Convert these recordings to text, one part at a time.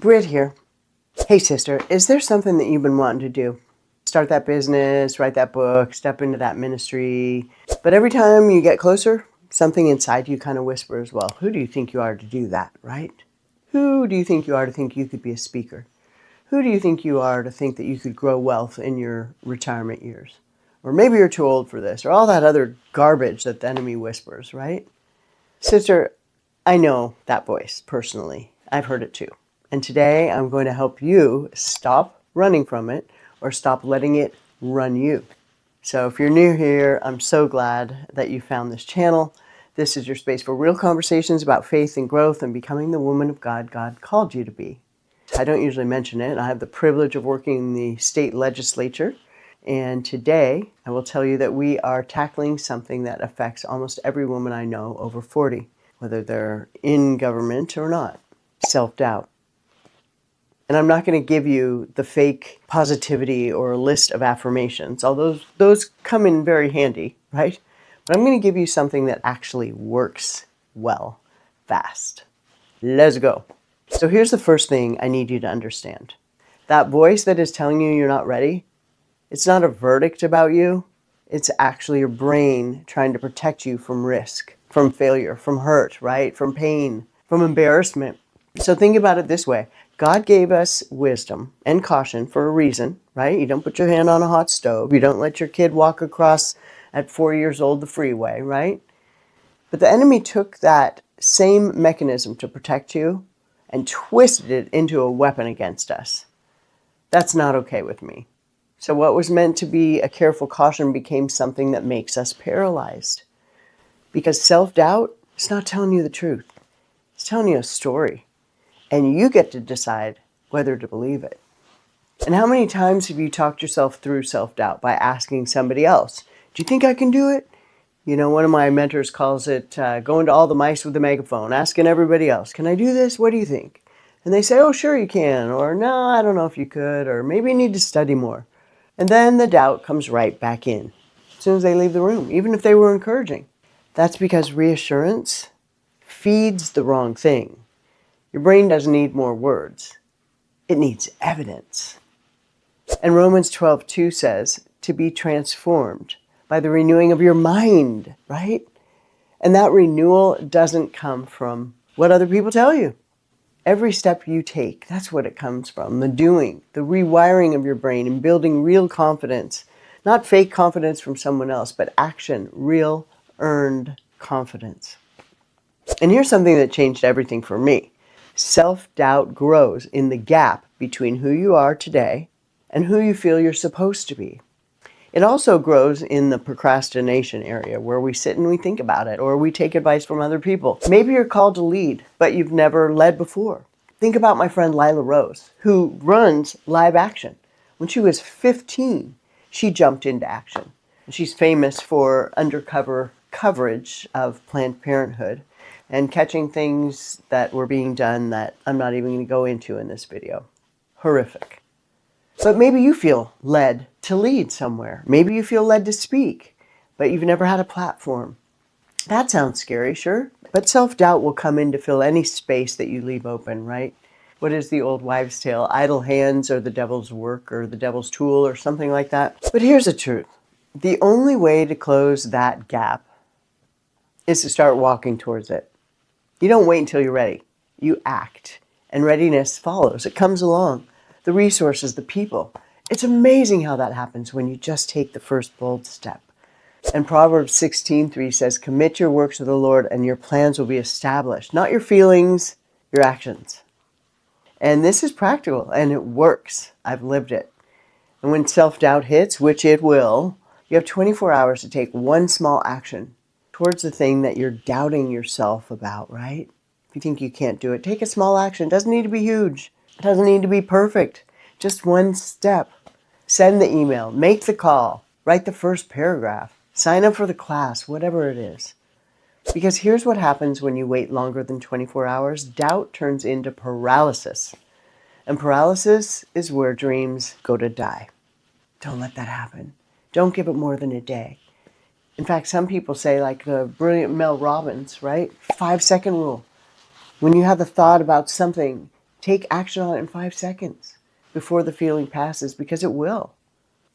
Britt here. Hey sister, is there something that you've been wanting to do? Start that business, write that book, step into that ministry. But every time you get closer, something inside you kind of whispers, well, who do you think you are to do that, right? Who do you think you are to think you could be a speaker? Who do you think you are to think that you could grow wealth in your retirement years? Or maybe you're too old for this, or all that other garbage that the enemy whispers, right? Sister, I know that voice personally. I've heard it too. And today I'm going to help you stop running from it or stop letting it run you. So if you're new here, I'm so glad that you found this channel. This is your space for real conversations about faith and growth and becoming the woman of God God called you to be. I don't usually mention it. I have the privilege of working in the state legislature. And today I will tell you that we are tackling something that affects almost every woman I know over 40, whether they're in government or not: self-doubt. And I'm not going to give you the fake positivity or a list of affirmations, although those come in very handy, right? But I'm going to give you something that actually works well, fast. Let's go. So here's the first thing I need you to understand. That voice that is telling you you're not ready, it's not a verdict about you. It's actually your brain trying to protect you from risk, from failure, from hurt, right? From pain, from embarrassment. So think about it this way. God gave us wisdom and caution for a reason, right? You don't put your hand on a hot stove. You don't let your kid walk across at 4 years old the freeway, right? But the enemy took that same mechanism to protect you and twisted it into a weapon against us. That's not okay with me. So what was meant to be a careful caution became something that makes us paralyzed. Because self-doubt is not telling you the truth. It's telling you a story. And you get to decide whether to believe it. And how many times have you talked yourself through self-doubt by asking somebody else, do you think I can do it? You know, one of my mentors calls it going to all the mice with the megaphone, asking everybody else, can I do this? What do you think? And they say, oh, sure you can. Or no, I don't know if you could. Or maybe you need to study more. And then the doubt comes right back in as soon as they leave the room, even if they were encouraging. That's because reassurance feeds the wrong thing. Your brain doesn't need more words. It needs evidence. And Romans 12:2 says to be transformed by the renewing of your mind, right? And that renewal doesn't come from what other people tell you. Every step you take, that's what it comes from. The doing, the rewiring of your brain and building real confidence. Not fake confidence from someone else, but action, real earned confidence. And here's something that changed everything for me. Self-doubt grows in the gap between who you are today and who you feel you're supposed to be. It also grows in the procrastination area where we sit and we think about it, or we take advice from other people. Maybe you're called to lead, but you've never led before. Think about my friend Lila Rose, who runs Live Action. When she was 15, she jumped into action. She's famous for undercover coverage of Planned Parenthood and catching things that were being done that I'm not even going to go into in this video. Horrific. But maybe you feel led to lead somewhere. Maybe you feel led to speak, but you've never had a platform. That sounds scary, sure. But self-doubt will come in to fill any space that you leave open, right? What is the old wives' tale? Idle hands are the devil's work or the devil's tool or something like that. But here's the truth. The only way to close that gap is to start walking towards it. You don't wait until you're ready. You act. And readiness follows. It comes along. The resources, the people. It's amazing how that happens when you just take the first bold step. And Proverbs 16:3 says, commit your works to the Lord and your plans will be established. Not your feelings, your actions. And this is practical and it works. I've lived it. And when self-doubt hits, which it will, you have 24 hours to take one small action towards the thing that you're doubting yourself about, right? If you think you can't do it, take a small action. It doesn't need to be huge. It doesn't need to be perfect. Just one step. Send the email, make the call, write the first paragraph, sign up for the class, whatever it is. Because here's what happens when you wait longer than 24 hours. Doubt turns into paralysis. And paralysis is where dreams go to die. Don't let that happen. Don't give it more than a day. In fact, some people say, like the brilliant Mel Robbins, right? 5-second rule. When you have a thought about something, Take action on it in 5 seconds before the feeling passes, because it will.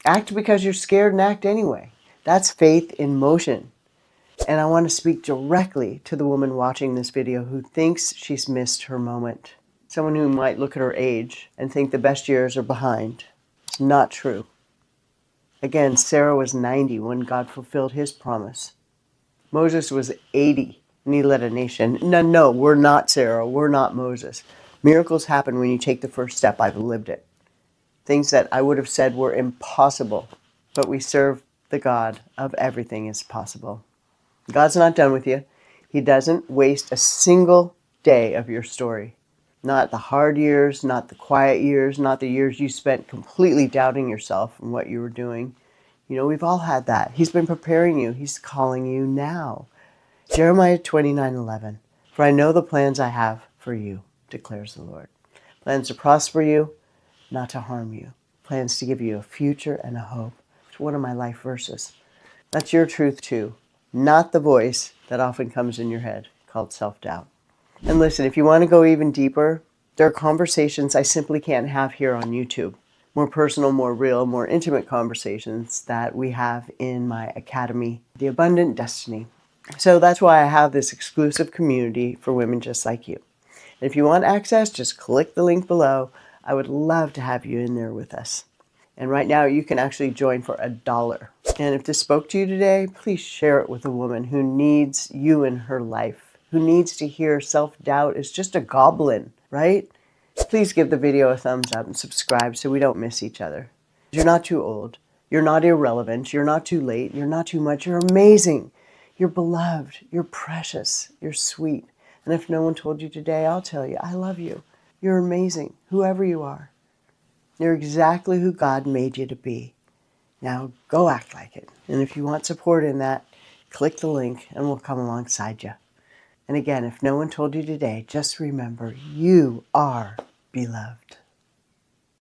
Act because you're scared and act anyway. That's faith in motion. And I want to speak directly to the woman watching this video who thinks she's missed her moment. Someone who might look at her age and think the best years are behind. It's not true. Again, Sarah was 90 when God fulfilled his promise. Moses was 80 and he led a nation. No, we're not Sarah. We're not Moses. Miracles happen when you take the first step. I've lived it. Things that I would have said were impossible, but we serve the God of everything is possible. God's not done with you. He doesn't waste a single day of your story. Not the hard years, not the quiet years, not the years you spent completely doubting yourself and what you were doing. You know, we've all had that. He's been preparing you. He's calling you now. Jeremiah 29:11. For I know the plans I have for you, declares the Lord. Plans to prosper you, not to harm you. Plans to give you a future and a hope. It's one of my life verses. That's your truth too, not the voice that often comes in your head called self-doubt. And listen, if you want to go even deeper, there are conversations I simply can't have here on YouTube. More personal, more real, more intimate conversations that we have in my academy, The Abundant Destiny. So that's why I have this exclusive community for women just like you. And if you want access, just click the link below. I would love to have you in there with us. And right now you can actually join for $1. And if this spoke to you today, please share it with a woman who needs you in her life, who needs to hear self-doubt is just a goblin, right? Please give the video a thumbs up and subscribe so we don't miss each other. You're not too old. You're not irrelevant. You're not too late. You're not too much. You're amazing. You're beloved. You're precious. You're sweet. And if no one told you today, I'll tell you, I love you. You're amazing, whoever you are. You're exactly who God made you to be. Now go act like it. And if you want support in that, click the link and we'll come alongside you. And again, if no one told you today, just remember you are beloved.